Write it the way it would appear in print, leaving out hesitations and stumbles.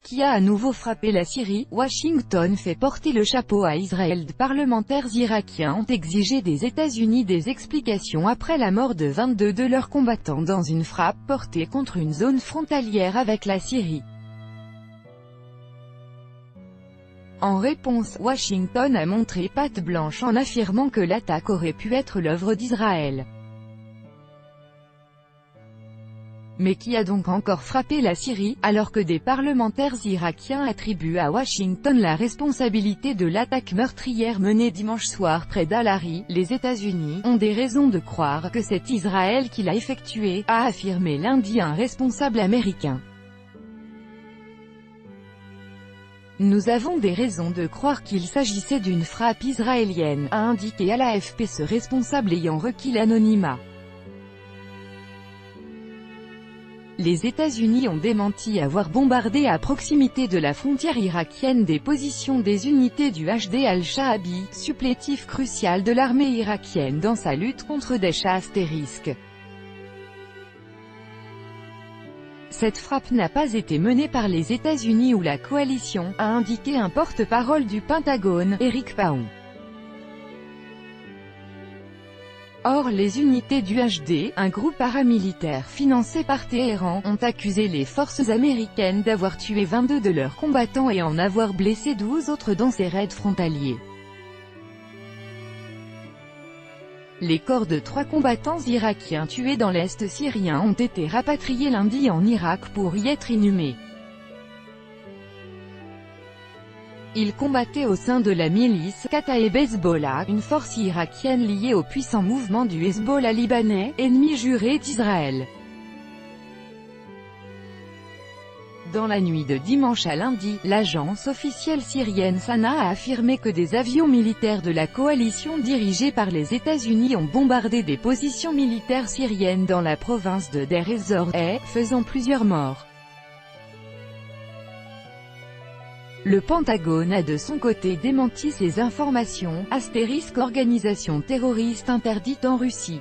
qui a à nouveau frappé la Syrie, Washington fait porter le chapeau à Israël. Des parlementaires irakiens ont exigé des États-Unis des explications après la mort de 22 de leurs combattants dans une frappe portée contre une zone frontalière avec la Syrie. En réponse, Washington a montré patte blanche en affirmant que l'attaque aurait pu être l'œuvre d'Israël. Mais qui a donc encore frappé la Syrie, alors que des parlementaires irakiens attribuent à Washington la responsabilité de l'attaque meurtrière menée dimanche soir près d'Al-Ari? Les États-Unis ont des raisons de croire que c'est Israël qui l'a effectuée, a affirmé lundi un responsable américain. Nous avons des raisons de croire qu'il s'agissait d'une frappe israélienne, a indiqué à l'AFP ce responsable ayant requis l'anonymat. Les États-Unis ont démenti avoir bombardé à proximité de la frontière irakienne des positions des unités du HD al-Shaabi, supplétif crucial de l'armée irakienne dans sa lutte contre Daesh *. Cette frappe n'a pas été menée par les États-Unis ou la coalition, a indiqué un porte-parole du Pentagone, Eric Paon. Or les unités du HD, un groupe paramilitaire financé par Téhéran, ont accusé les forces américaines d'avoir tué 22 de leurs combattants et en avoir blessé 12 autres dans ces raids frontaliers. Les corps de 3 combattants irakiens tués dans l'Est syrien ont été rapatriés lundi en Irak pour y être inhumés. Ils combattaient au sein de la milice Kataeb Hezbollah, une force irakienne liée au puissant mouvement du Hezbollah libanais, ennemi juré d'Israël. Dans la nuit de dimanche à lundi, l'agence officielle syrienne Sana a affirmé que des avions militaires de la coalition dirigés par les États-Unis ont bombardé des positions militaires syriennes dans la province de Deir ez-Zor, faisant plusieurs morts. Le Pentagone a de son côté démenti ces informations, * organisation terroriste interdite en Russie.